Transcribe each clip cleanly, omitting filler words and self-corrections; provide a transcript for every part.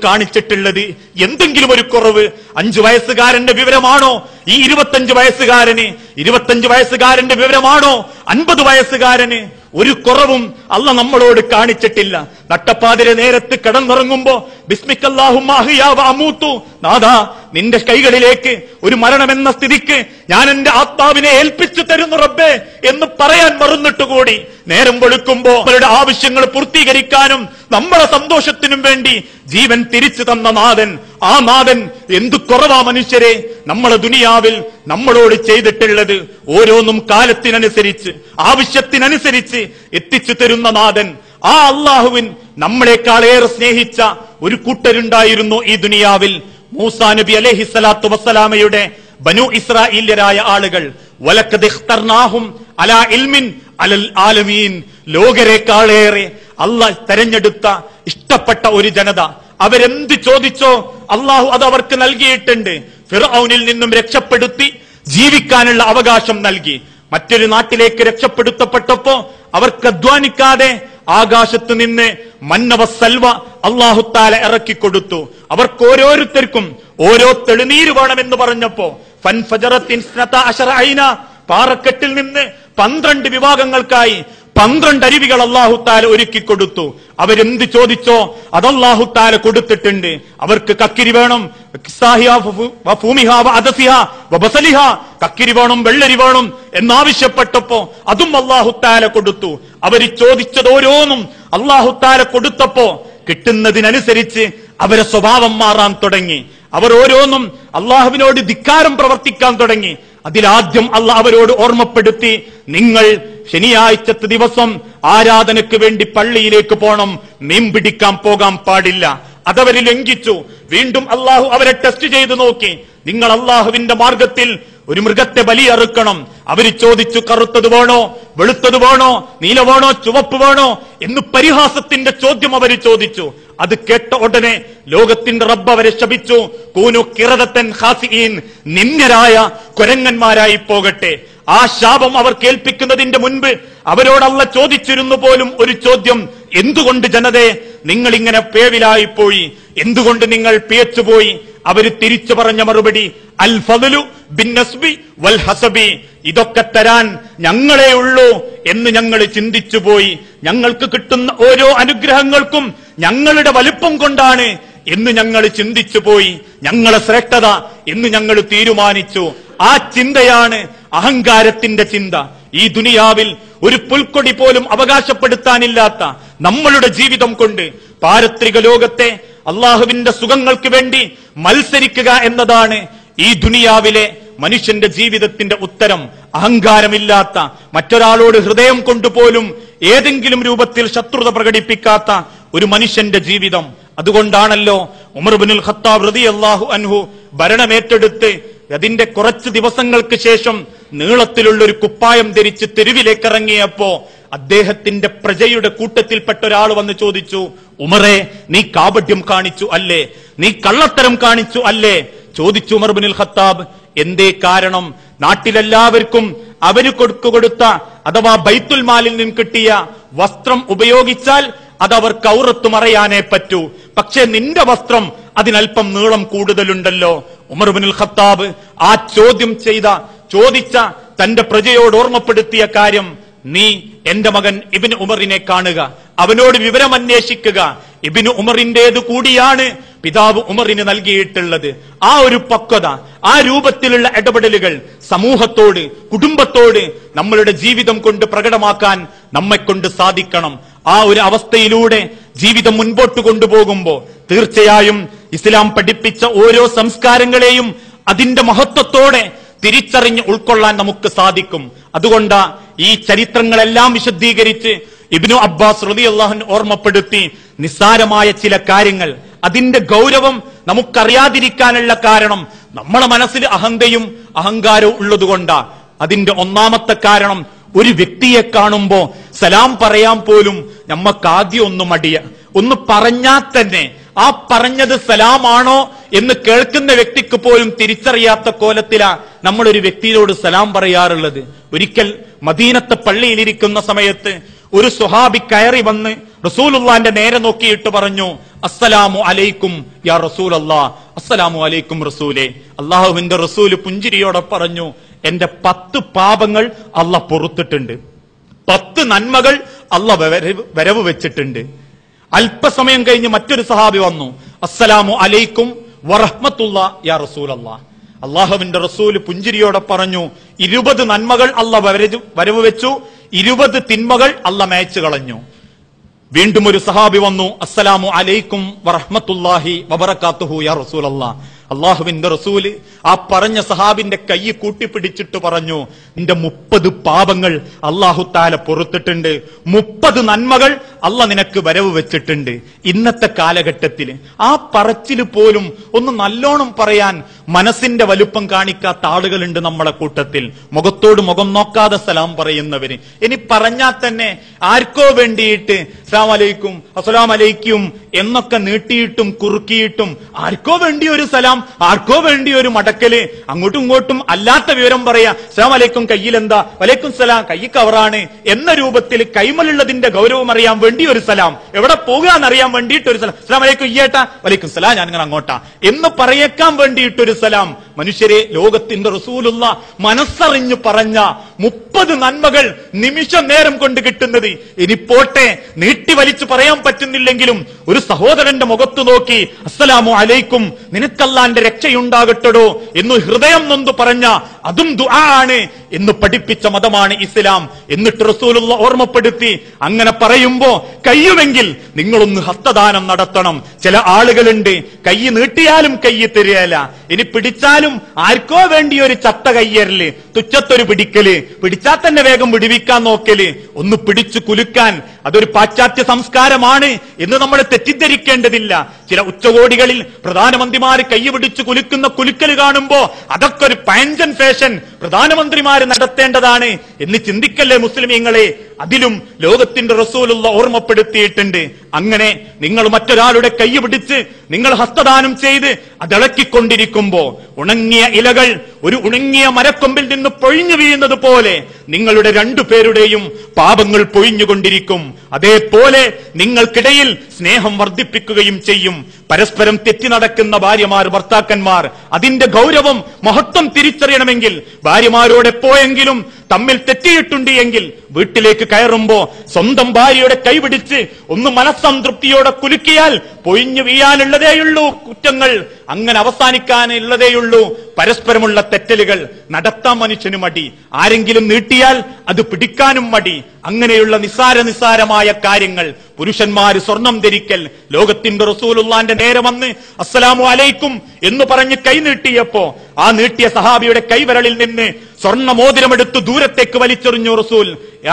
കാണിച്ചിട്ടുള്ളത്? എന്തെങ്കിലും ഒരു കുറവ്? 5 വയസ്സുകാരന്റെ വിവരമാണോ ഈ 25 വയസ്സുകാരന്? 25 വയസ്സുകാരന്റെ വിവരമാണോ 50 വയസ്സുകാരന്? ഒരു കുറവും അല്ല നമ്മളോട് കാണിച്ചിട്ടില്ല. നട്ടപ്പാതിരെ നേരത്ത് കിടന്നുറങ്ങുമ്പോ ബിസ്മിക്കല്ലാഹുമ്മ അഹ്യാ വ അമൂതു, നാഥാ നിന്റെ കൈകളിലേക്ക് ഒരു മരണമെന്ന സ്ഥിതിക്ക് ഞാൻ എന്റെ ആത്മാവിനെ ഏൽപ്പിച്ചു തരുന്നു റബ്ബേ എന്ന് പറയാൻ മറന്നിട്ടുകൂടി നേരം വെളുക്കുമ്പോ അവരുടെ ആവശ്യങ്ങൾ പൂർത്തീകരിക്കാനും നമ്മളെ സന്തോഷത്തിനും വേണ്ടി ജീവൻ തിരിച്ചു തന്ന നാഥൻ, ആ നാഥൻ എന്തു കുറവാ മനുഷ്യരെ നമ്മളെ ദുനിയാവിൽ നമ്മളോട് ചെയ്തിട്ടുള്ളത്? ഓരോന്നും കാലത്തിനനുസരിച്ച് ആവശ്യത്തിനനുസരിച്ച് എത്തിച്ചു തരുന്ന നാഥൻ, ആ അള്ളാഹുവിൻ നമ്മളെക്കാളേറെ സ്നേഹിച്ച ഒരു കൂട്ടരുണ്ടായിരുന്നു ഈ ദുനിയാവിൽ. മൂസാ നബി അലൈഹിസ്സലാത്തു വസ്സലാമയുടെ ബനു ഇസ്രായേല്യരായ ആളുകൾ. വലഖദ് ഇഖ്തർനാഹും അലാ ഇൽമിൻ അലൽ ആലമീൻ, ലോകരെക്കാളേറെ അള്ളാഹ് തെരഞ്ഞെടുത്ത ഇഷ്ടപ്പെട്ട ഒരു ജനത. അവരെന്ത് ചോദിച്ചോ അള്ളാഹു അത് അവർക്ക് നൽകിയിട്ടുണ്ട്. ഫിർഔനിൽ നിന്നും രക്ഷപ്പെടുത്തി ജീവിക്കാനുള്ള അവകാശം നൽകി. മറ്റൊരു നാട്ടിലേക്ക് രക്ഷപ്പെടുത്തപ്പെട്ടപ്പോ അവർക്ക് അധ്വാനിക്കാതെ ആകാശത്ത് നിന്ന് മന്നവ സൽവ അല്ലാഹു തആല ഇറക്കിക്കൊടുത്തു. അവർക്ക് ഓരോരുത്തർക്കും ഓരോ തെളിനീര് വേണമെന്ന് പറഞ്ഞപ്പോ ഫൻഫജറത്തിൻ സ്നത അശറ ഐന, പാറക്കെട്ടിൽ നിന്ന് 12 വിഭാഗങ്ങൾക്കായി 12 അരുവികൾ അല്ലാഹു തആല ഒരുക്കി കൊടുത്തു. അവരെന്ത് ചോദിച്ചോ അത് അല്ലാഹു തആല കൊടുത്തിട്ടുണ്ട്. അവർക്ക് കക്കിരി വേണം, കക്കിരി വേണം, വെള്ളരി വേണം എന്നാവശ്യപ്പെട്ടപ്പോ അതും അല്ലാഹു തആല കൊടുത്തു. അവർ ചോദിച്ചത് ഓരോന്നും അല്ലാഹു തആല കൊടുത്തപ്പോ കിട്ടുന്നതിനനുസരിച്ച് അവരെ സ്വഭാവം മാറാൻ തുടങ്ങി. അവർ ഓരോന്നും അള്ളാഹുവിനോട് ധിക്കാരം പ്രവർത്തിക്കാൻ തുടങ്ങി. അതിലാദ്യം അള്ളാഹ് അവരോട് ഓർമ്മപ്പെടുത്തി, നിങ്ങൾ ശനിയാഴ്ചത്തെ ദിവസം ആരാധനയ്ക്ക് വേണ്ടി പള്ളിയിലേക്ക് പോകണം, മീൻ പിടിക്കാൻ പോകാൻ പാടില്ല. അതവർ ലംഘിച്ചു. വീണ്ടും അള്ളാഹു അവരെ ടെസ്റ്റ് ചെയ്തു നോക്കി, നിങ്ങൾ അള്ളാഹുവിന്റെ മാർഗത്തിൽ ഒരു മൃഗത്തെ ബലിയറുക്കണം. അവര് ചോദിച്ചു, കറുത്തത് വേണോ, വെളുത്തത് വേണോ, നീല വേണോ, ചുവപ്പ് വേണോ എന്ന് പരിഹാസത്തിന്റെ ചോദ്യം അവർ ചോദിച്ചു. അത് കേട്ട ഉടനെ ലോകത്തിന്റെ റബ്ബ് അവരെ ശപിച്ചു, കൂനു ഖിറദത്തൻ ഖാസിഈൻ, നിന്ദ്യരായ കുരങ്ങന്മാരായി പോകട്ടെ. ആ ശാപം അവർ കേൾപ്പിക്കുന്നതിന്റെ മുൻപ് അവരോട് അല്ലാഹ് ചോദിച്ചിരുന്നു പോലും ഒരു ചോദ്യം, എന്തുകൊണ്ട് ജനതയെ നിങ്ങൾ ഇങ്ങനെ പേവിലായി പോയി, എന്തുകൊണ്ട് നിങ്ങൾ പിയച്ചുപോയി? അവര് തിരിച്ചു പറഞ്ഞ മറുപടി, അൽ ഫദ്ലു ബിന്നസ്ബി വൽ ഹസബി, ഇതൊക്കെ തരാൻ ഞങ്ങളേ ഉള്ളൂ എന്ന് ഞങ്ങൾ ചിന്തിച്ചു പോയി. ഞങ്ങൾക്ക് കിട്ടുന്ന ഓരോ അനുഗ്രഹങ്ങൾക്കും ഞങ്ങളുടെ വലുപ്പം കൊണ്ടാണ് എന്ന് ഞങ്ങൾ ചിന്തിച്ചു പോയി. ഞങ്ങളെ ശ്രേഷ്ഠത എന്ന് ഞങ്ങൾ തീരുമാനിച്ചു. ആ ചിന്തയാണ് അഹങ്കാരത്തിന്റെ ചിന്ത. ഈ ദുനിയാവിൽ ഒരു പുൽക്കൊടി പോലും അവകാശപ്പെടുത്താനില്ലാത്ത നമ്മളുടെ ജീവിതം കൊണ്ട് പാരത്രിക ലോകത്തെ അള്ളാഹുവിന്റെ സുഖങ്ങൾക്ക് വേണ്ടി മത്സരിക്കുക എന്നതാണ് ഈ ദുനിയാവിലെ മനുഷ്യന്റെ ജീവിതത്തിന്റെ ഉത്തരം. അഹങ്കാരമില്ലാത്ത, മറ്റൊരാളോട് ഹൃദയം കൊണ്ടുപോലും ഏതെങ്കിലും രൂപത്തിൽ ശത്രുത പ്രകടിപ്പിക്കാത്ത ഒരു മനുഷ്യന്റെ ജീവിതം. അതുകൊണ്ടാണല്ലോ ഉമർ ഇബ്നുൽ ഖത്താബ് റളിയല്ലാഹു അൻഹു ഭരണമേറ്റെടുത്ത് അതിന്റെ കുറച്ച് ദിവസങ്ങൾക്ക് ശേഷം നീളത്തിലുള്ള ഒരു കുപ്പായം ധരിച്ച് തെരുവിലേക്ക് ഇറങ്ങിയപ്പോ അദ്ദേഹത്തിന്റെ പ്രജയുടെ കൂട്ടത്തിൽപ്പെട്ട ഒരാൾ വന്ന് ചോദിച്ചു, ഉമറെ, നീ കാപട്യം കാണിച്ചു അല്ലേ, നീ കള്ളത്തരം കാണിച്ചു അല്ലേ? ചോദിച്ചു ഉമർ ഇബ്നുൽ ഖത്താബ്. എന്തേ കാരണം? നാട്ടിലെല്ലാവർക്കും അവര് കൊടുത്ത അഥവാ ബൈത്തുൽ മാലിൽ നിന്ന് കിട്ടിയ വസ്ത്രം ഉപയോഗിച്ചാൽ അതവർക്ക് ഔറത്ത് മറയാനേ പറ്റൂ. പക്ഷെ നിന്റെ വസ്ത്രം അതിനല്പം നീളം കൂടുതലുണ്ടല്ലോ. ഉമർ ഇബ്നുൽ ഖത്താബ് ആ ചോദിച്ച തന്റെ പ്രജയോട് ഓർമ്മപ്പെടുത്തിയ കാര്യം, നീ എന്റെ മകൻ ഇബ്നു ഉമറിനെ കാണുക, അവനോട് വിവരം അന്വേഷിക്കുക. ഇബ്നു ഉമറിന്റേത് കൂടിയാണ് പിതാവ് ഉമറിന് നൽകിയിട്ടുള്ളത്. ആ ഒരു പക്വത, ആ രൂപത്തിലുള്ള ഇടപെടലുകൾ സമൂഹത്തോട്, കുടുംബത്തോട് നമ്മളുടെ ജീവിതം കൊണ്ട് പ്രകടമാക്കാൻ നമ്മെ കൊണ്ട് സാധിക്കണം. ആ ഒരു അവസ്ഥയിലൂടെ ജീവിതം മുൻപോട്ട് കൊണ്ടുപോകുമ്പോ തീർച്ചയായും ഇസ്ലാം പഠിപ്പിച്ച ഓരോ സംസ്കാരങ്ങളെയും അതിന്റെ മഹത്വത്തോടെ തിരിച്ചറിഞ്ഞ് ഉൾക്കൊള്ളാൻ നമുക്ക് സാധിക്കും. അതുകൊണ്ടാ ഈ ചരിത്രങ്ങളെല്ലാം വിശദീകരിച്ച് ഇബ്നു അബ്ബാസ് റളിയല്ലാഹു അൻഹു ഓർമ്മപ്പെടുത്തി, നിസ്സാരമായ ചില കാര്യങ്ങൾ അതിന്റെ ഗൗരവം നമുക്കറിയാതിരിക്കാനുള്ള കാരണം നമ്മളെ മനസ്സിൽ അഹന്തയും അഹങ്കാരവും ഉള്ളതുകൊണ്ടാ. അതിന്റെ ഒന്നാമത്തെ കാരണം, ഒരു വ്യക്തിയെ കാണുമ്പോ സലാം പറയാൻ പോലും നമ്മക്കാദ്യം ഒന്ന് പറഞ്ഞാൽ തന്നെ ആ പറഞ്ഞത് സലാമാണോ എന്ന് കേൾക്കുന്ന വ്യക്തിക്ക് പോലും തിരിച്ചറിയാത്ത കോലത്തിലാ നമ്മളൊരു വ്യക്തിയോട് സലാം പറയാറുള്ളത്. ഒരിക്കൽ മദീനത്തെ പള്ളിയിലിരിക്കുന്ന സമയത്ത് ഒരു സ്വഹാബി കയറി വന്ന് റസൂലുള്ളാന്റെ നേരെ നോക്കിയിട്ട് പറഞ്ഞു, അസ്സലാമു അലൈക്കും യാ റസൂലല്ലാഹ്, അസ്സലാമു അലൈക്കും റസൂലേ. അള്ളാഹുവിന്റെ റസൂല് പുഞ്ചിരിയോടെ പറഞ്ഞു, എന്റെ 10 പാപങ്ങൾ അള്ളാഹ് പൊറുത്തിട്ടുണ്ട്, 10 നന്മകൾ അള്ളാഹ് വരവ് വെച്ചിട്ടുണ്ട്. അല്പസമയം കഴിഞ്ഞ് മറ്റൊരു സഹാബി വന്നു, അസ്സലാമു അലൈക്കും വറഹ്മത്തുള്ളാഹി യാ റസൂലല്ലാഹ്. അള്ളാഹുവിന്റെ റസൂല് പുഞ്ചിരിയോടെ പറഞ്ഞു, 20 നന്മകൾ അള്ളാഹ് വരവ് വെച്ചു, 20 തിന്മകൾ അള്ളാഹ് മായ്ച്ചു കളഞ്ഞു. വീണ്ടും ഒരു സഹാബി വന്നു, അസ്സലാമു അലൈക്കും വറഹ്മത്തുള്ളാഹി വബറകാതുഹു യാ റസൂലല്ലാഹ്. അള്ളാഹുവിന്റെ റസൂല് ആ പറഞ്ഞ സഹാബിന്റെ കൈ കൂട്ടിപ്പിടിച്ചിട്ട് പറഞ്ഞു, നിന്റെ 30 പാപങ്ങൾ അള്ളാഹു താല പൊറുത്തിട്ടുണ്ട്, 30 നന്മകൾ അള്ളാഹ് നിനക്ക് വരവ് വെച്ചിട്ടുണ്ട്. ഇന്നത്തെ കാലഘട്ടത്തിൽ ആ പറച്ചില് പോലും ഒന്ന് നല്ലോണം പറയാൻ മനസ്സിന്റെ വലുപ്പം കാണിക്കാത്ത ആളുകളുണ്ട് നമ്മളെ കൂട്ടത്തിൽ. മുഖത്തോട് മുഖം നോക്കാതെ സലാം പറയുന്നവര്. ഇനി പറഞ്ഞാൽ തന്നെ ആർക്കോ വേണ്ടിയിട്ട് അസ്സലാമു അലൈക്കും അസ്സലാമു അലൈക്കും എന്നൊക്കെ നീട്ടിയിട്ടും കുറുക്കിയിട്ടും ആർക്കോ വേണ്ടി ഒരു സലാം, ആർക്കോ വേണ്ടി ഒരു മടക്കല്, അങ്ങോട്ടും ഇങ്ങോട്ടും അല്ലാത്ത വിവരം പറയാ. അസ്സലാമു അലൈക്കും കയ്യിലെന്താ, വലൈക്കും സലാം കൈ കവറാണ് എന്ന രൂപത്തിൽ കൈമലുള്ളതിന്റെ ഗൗരവം അറിയാൻ വേണ്ടി ഒരു സലാം, എവിടെ പോകുകയെന്നറിയാൻ വേണ്ടിയിട്ട് ഒരു സലാം, അസ്സലാമു അലൈക്കും ഇയ്യേട്ടാ, വലൈക്കും സലാം ഞാനിങ്ങനെ അങ്ങോട്ടാ എന്ന് പറയേക്കാൻ വേണ്ടിയിട്ടൊരു സലാം. മനുഷ്യരെ, ലോകത്തിന്റെ റസൂലുള്ള മനസ്സറിഞ്ഞു പറഞ്ഞ 30 നന്മകൾ നിമിഷ നേരം കൊണ്ട് കിട്ടുന്നത്. ഇനി പോട്ടെ, നീട്ടി വലിച്ചു പറയാൻ പറ്റുന്നില്ലെങ്കിലും ഒരു സഹോദരന്റെ മുഖത്ത് നോക്കി അസ്സലാമു അലൈക്കും നിനക്കല്ലാന്റെ രക്ഷയുണ്ടാകട്ടോ എന്ന് ഹൃദയം നൊന്തു പറഞ്ഞ അതും ദുആ ആണ് എന്ന് പഠിപ്പിച്ച മതമാണ് ഇസ്ലാം. എന്നിട്ട് റസൂലുള്ള ഓർമ്മപ്പെടുത്തി, അങ്ങനെ പറയുമ്പോ കഴിയുമെങ്കിൽ നിങ്ങളൊന്ന് ഹസ്തദാനം നടത്തണം. ചില ആളുകളുണ്ട്, കൈ നീട്ടിയാലും കൈ തരികയില്ല, ഇനി പിടിച്ചാലും ആർക്കോ വേണ്ടി ഒരു ചത്ത കയ്യരല്, തുച്ഛത്തൊരു പിടിക്കല്, പിടിച്ചാൽ തന്നെ വേഗം വിടുവിക്കാൻ നോക്കല്, ഒന്ന് പിടിച്ചു കുലുക്കാൻ അതൊരു പാശ്ചാത്യ സംസ്കാരമാണ് എന്ന് നമ്മൾ തെറ്റിദ്ധരിക്കേണ്ടതില്ല. ചില ഉച്ചകോടികളിൽ പ്രധാനമന്ത്രിമാര് കൈ പിടിച്ചു കുലുക്കുന്ന കുലുക്കല് കാണുമ്പോ അതൊക്കെ ഒരു പഴഞ്ചൻ ഫാഷൻ, പ്രധാനമന്ത്രിമാര് നടത്തേണ്ടതാണ് എന്ന് ചിന്തിക്കല്ലേ മുസ്ലിമീങ്ങളെ. അതിലും ലോകത്തിന്റെ റസൂലുള്ള ഓർമ്മപ്പെടുത്തിയിട്ടുണ്ട്. അങ്ങനെ നിങ്ങൾ മറ്റൊരാളുടെ കൈ പിടിച്ച് നിങ്ങൾ ഹസ്തദാനം ചെയ്ത് അതിളക്കിക്കൊണ്ടിരിക്കുമ്പോ ഉണങ്ങിയ ഇലകൾ ഒരു ഉണങ്ങിയ മരക്കൊമ്പിൽ നിന്ന് പൊഴിഞ്ഞു വീഴുന്നത് പോലെ നിങ്ങളുടെ 2 പേരുടെയും പാപങ്ങൾ പൊഴിഞ്ഞുകൊണ്ടിരിക്കും. അതേപോലെ നിങ്ങൾക്കിടയിൽ സ്നേഹം വർദ്ധിപ്പിക്കുകയും ചെയ്യും. പരസ്പരം തെറ്റി നടക്കുന്ന ഭാര്യമാർ, ഭർത്താക്കന്മാർ അതിന്റെ ഗൗരവം മഹത്വം തിരിച്ചറിയണമെങ്കിൽ ഭാര്യമാരോട് എപ്പോഴെങ്കിലും തമ്മിൽ തെറ്റിയിട്ടുണ്ട് എങ്കിൽ വീട്ടിലേക്ക് കയറുമ്പോ സ്വന്തം ഭാര്യയുടെ കൈപിടിച്ച് ഒന്ന് മനസ്സംതൃപ്തിയോടെ കുലുക്കിയാൽ പൊഴിഞ്ഞു വീഴാനുള്ളതേയുള്ളൂ കുറ്റങ്ങൾ, അങ്ങനെ അവസാനിക്കാനുള്ളതേയുള്ളൂ പരസ്പരമുള്ള തെറ്റലുകൾ. നടത്താൻ മനുഷ്യന് മടി, ആരെങ്കിലും നീട്ടിയാൽ അത് പിടിക്കാനും മടി. അങ്ങനെയുള്ള നിസ്സാരമായ കാര്യങ്ങൾ. പുരുഷന്മാര് സ്വർണം ധരിക്കൽ, ലോകത്തിന്റെ റസൂലുള്ളാന്റെ നേരെ വന്ന് അസ്സലാമു അലൈക്കും എന്ന് പറഞ്ഞ് കൈ നീട്ടിയപ്പോ ആ നീട്ടിയ സഹാബിയുടെ കൈവിരലിൽ നിന്ന് സ്വർണ്ണ മോതിരമെടുത്ത് ദൂരത്തേക്ക് വലിച്ചെറിഞ്ഞു റസൂൽ.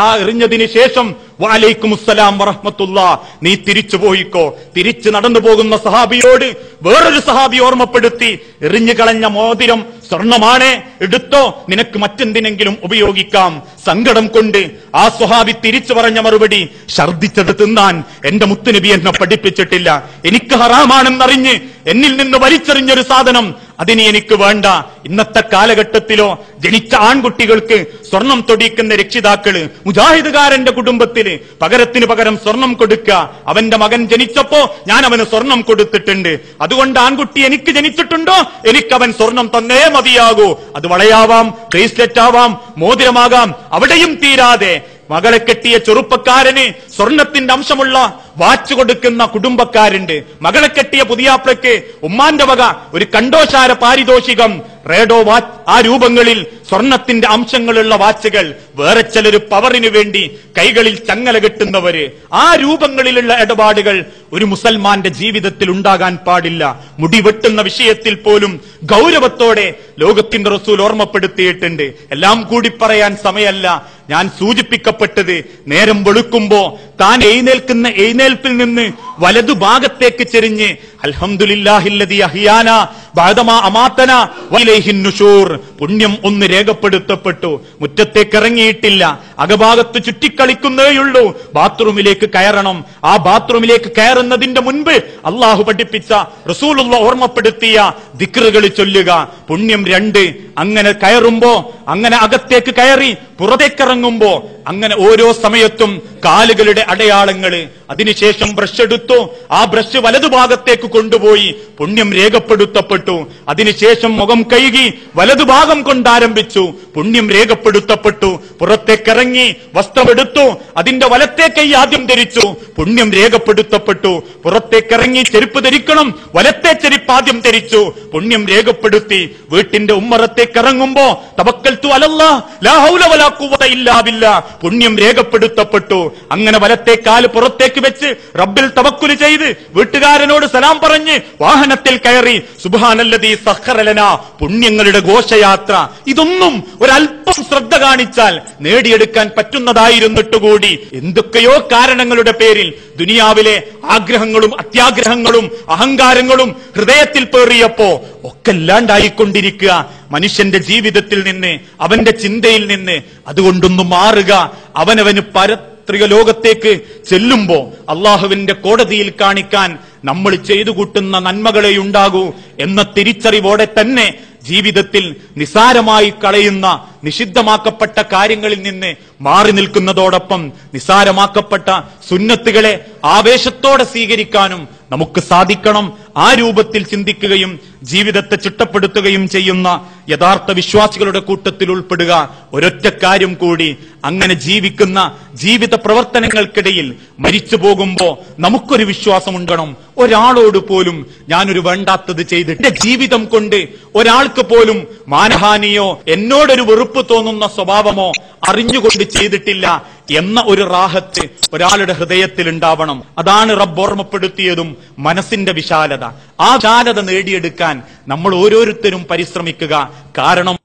ആ എറിഞ്ഞതിന് ശേഷം വഅലൈക്കുമുസ്സലാം വറഹ്മത്തുള്ളാഹ്, നീ തിരിച്ചു പോയിക്കോ. തിരിച്ചു നടന്നു പോകുന്ന സഹാബിയോട് വേറൊരു സഹാബി ഓർമ്മപ്പെടുത്തി, എറിഞ്ഞു കളഞ്ഞ മോതിരം സ്വർണമാണ്, എടുത്തോ, നിനക്ക് മറ്റെന്തിനെങ്കിലും ഉപയോഗിക്കാം. സങ്കടം കൊണ്ട് ആ സ്വഹാബി തിരിച്ചു പറഞ്ഞ മറുപടി, ഛർദിച്ചത് തിന്നാൻ എന്റെ മുത്തുനബി എന്നെ പഠിപ്പിച്ചിട്ടില്ല. എനിക്ക് ഹറാമാണെന്നറിഞ്ഞ് എന്നിൽ നിന്ന് വലിച്ചെറിഞ്ഞൊരു സാധനം അതിന് എനിക്ക് വേണ്ട. ഇന്നത്തെ കാലഘട്ടത്തിലോ ജനിച്ച ആൺകുട്ടികൾക്ക് സ്വർണം തൊടിക്കുന്ന രക്ഷിതാക്കള്, മുജാഹിദുകാരന്റെ കുടുംബത്തിന് പകരത്തിന് പകരം സ്വർണം കൊടുക്കുക. അവന്റെ മകൻ ജനിച്ചപ്പോ ഞാൻ അവന് സ്വർണം കൊടുത്തിട്ടുണ്ട്, അതുകൊണ്ട് ആൺകുട്ടി എനിക്ക് ജനിച്ചിട്ടുണ്ടോ, എനിക്ക് അവൻ സ്വർണം തന്നേ മതിയാകൂ. അത് വളയാവാം, ബ്രേസ്ലെറ്റ് ആവാം, മോതിരമാകാം. അവിടെയും തീരാതെ മകളെ കെട്ടിയ ചെറുപ്പക്കാരന് സ്വർണത്തിന്റെ അംശമുള്ള വാച്ച് കൊടുക്കുന്ന കുടുംബക്കാരുണ്ട്. മകളെ കെട്ടിയ പുതിയാപ്ലയ്ക്ക് ഉമ്മാന്റെ വക ഒരു കണ്ടോശാര പാരിതോഷികം, റേഡോ വാച്ച്, ആ രൂപങ്ങളിൽ സ്വർണത്തിന്റെ അംശങ്ങളുള്ള വാച്ചുകൾ. വേറെ ചിലര് പവറിനു വേണ്ടി കൈകളിൽ ചങ്ങല കെട്ടുന്നവര്. ആ രൂപങ്ങളിലുള്ള ഇടപാടുകൾ ഒരു മുസൽമാന്റെ ജീവിതത്തിൽ ഉണ്ടാകാൻ പാടില്ല. മുടി വെട്ടുന്ന വിഷയത്തിൽ പോലും ഗൗരവത്തോടെ ലോകത്തിന്റെ റസൂൽ ഓർമ്മപ്പെടുത്തിയിട്ടുണ്ട്. എല്ലാം കൂടി പറയാൻ സമയമല്ല. ഞാൻ സൂചിപ്പിക്കപ്പെട്ടത്, നേരം വെളുക്കുമ്പോ താൻ എഴുന്നേൽക്കുന്ന എഴുന്നേൽപ്പിൽ നിന്ന് വലതു ഭാഗത്തേക്ക് ചെരിഞ്ഞ് അൽഹംദുലില്ലാഹില്ലദീ അഹ്യാനാ ബഅദമാ അമാതനാ വഇലൈഹിൻ നുശൂർ, പുണ്യം ഒന്ന് രേഖപ്പെടുത്തപ്പെട്ടു. മുറ്റത്തേക്ക് ഇറങ്ങിയിട്ടില്ല, അകഭാഗത്ത് ചുറ്റിക്കളിക്കുന്നേയുള്ളൂ. ബാത്റൂമിലേക്ക് കയറണം. ആ ബാത്റൂമിലേക്ക് കയറുന്നതിന്റെ മുൻപ് അള്ളാഹു പഠിപ്പിച്ച, റസൂലുള്ള ഓർമ്മപ്പെടുത്തിയ ദിക്റുകൾ ചൊല്ലുക. പുണ്യം 2. അങ്ങനെ കയറുമ്പോ, അങ്ങനെ അകത്തേക്ക് കയറി പുറത്തേക്കിറങ്ങുമ്പോ, അങ്ങനെ ഓരോ സമയത്തും കാലുകളുടെ അടയാളങ്ങള്. അതിനുശേഷം ബ്രഷ് എടുത്തു, ആ ബ്രഷ് വലതുഭാഗത്തേക്ക് കൊണ്ടുപോയി, പുണ്യം രേഖപ്പെടുത്തപ്പെട്ടു. അതിനുശേഷം മുഖം കഴുകി വലതുഭാഗം കൊണ്ടാരംഭിച്ചു, പുണ്യം രേഖപ്പെടുത്തപ്പെട്ടു. പുറത്തേക്കിറങ്ങി വസ്ത്രമെടുത്തു, അതിന്റെ വലത്തെ കൈ ആദ്യം ധരിച്ചു, പുണ്യം രേഖപ്പെടുത്തപ്പെട്ടു. പുറത്തേക്കിറങ്ങി ചെരുപ്പ് ധരിക്കണം, വലത്തെ ചെരുപ്പ് ആദ്യം ധരിച്ചു, പുണ്യം രേഖപ്പെടുത്തി. വീട്ടിന്റെ ഉമ്മറത്തേക്ക് ഇറങ്ങുമ്പോ തവക്കൽതു അലല്ലാഹ് ലാ ഹൗല വലാ ഖുവത ഇല്ലാ ബില്ലാഹ്, പുണ്യം രേഖപ്പെടുത്തപ്പെട്ടു. അങ്ങനെ വലത്തെ കാല് പുറത്തേക്ക് വെച്ച് റബ്ബിൽ തവക്കുൽ ചെയ്ത് വീട്ടുകാരനോട് സലാം പറഞ്ഞ് വാഹനത്തിൽ കയറി സുബ്ഹാനല്ലദീ സഖറ ലനാ, പുണ്യങ്ങളുടെ ഘോഷയാത്ര. ഇതൊന്നും ഒരല്പം ശ്രദ്ധ കാണിച്ചാൽ നേടിയെടുക്കാൻ പറ്റുന്നതായിരുന്നിട്ടുകൂടി എന്തൊക്കെയോ കാരണങ്ങളുടെ പേരിൽ ദുനിയാവിലെ ആഗ്രഹങ്ങളും അത്യാഗ്രഹങ്ങളും അഹങ്കാരങ്ങളും ഹൃദയത്തിൽ പേറിയപ്പോ ഒക്കെ ഇല്ലാണ്ടായിക്കൊണ്ടിരിക്കുക. മനുഷ്യന്റെ ജീവിതത്തിൽ നിന്ന്, അവന്റെ ചിന്തയിൽ നിന്ന് അതുകൊണ്ടൊന്ന് മാറുക. അവനവന് പാരത്രിക ലോകത്തേക്ക് ചെല്ലുമ്പോ അള്ളാഹുവിന്റെ കോടതിയിൽ കാണിക്കാൻ നമ്മൾ ചെയ്തു കൂട്ടുന്ന നന്മകളെ ഉണ്ടാകൂ എന്ന തിരിച്ചറിവോടെ തന്നെ ജീവിതത്തിൽ നിസാരമായി കളയുന്ന നിഷിദ്ധമാക്കപ്പെട്ട കാര്യങ്ങളിൽ നിന്ന് മാറി നിൽക്കുന്നതോടൊപ്പം നിസാരമാക്കപ്പെട്ട സുന്നത്തുകളെ ആവേശത്തോടെ സ്വീകരിക്കാനും നമുക്ക് സാധിക്കണം. ആ രൂപത്തിൽ ചിന്തിക്കുകയും ജീവിതത്തെ ചിട്ടപ്പെടുത്തുകയും ചെയ്യുന്ന യഥാർത്ഥ വിശ്വാസികളുടെ കൂട്ടത്തിൽ ഉൾപ്പെടുക. ഒരൊറ്റ കാര്യം കൂടി, അങ്ങനെ ജീവിക്കുന്ന ജീവിത പ്രവർത്തനങ്ങൾക്കിടയിൽ മരിച്ചു പോകുമ്പോ നമുക്കൊരു വിശ്വാസം ഉണ്ടാകണം. ഒരാളോട് പോലും ഞാനൊരു വേണ്ടാത്തത് ചെയ്തിട്ട് എന്റെ ജീവിതം കൊണ്ട് ഒരാൾക്ക് പോലും മാനഹാനിയോ എന്നോടൊരു വെറുപ്പ് തോന്നുന്ന സ്വഭാവമോ അറിഞ്ഞുകൊണ്ട് ചെയ്തിട്ടില്ല എന്ന ഒരു റാഹത്ത് ഒരാളുടെ ഹൃദയത്തിൽ ഉണ്ടാവണം. അതാണ് റബ്ബ് ഓർമ്മപ്പെടുത്തിയതും മനസ്സിന്റെ വിശാലത. ആ വിശാലത നേടിയെടുക്കാൻ നമ്മൾ ഓരോരുത്തരും പരിശ്രമിക്കുക. കാരണം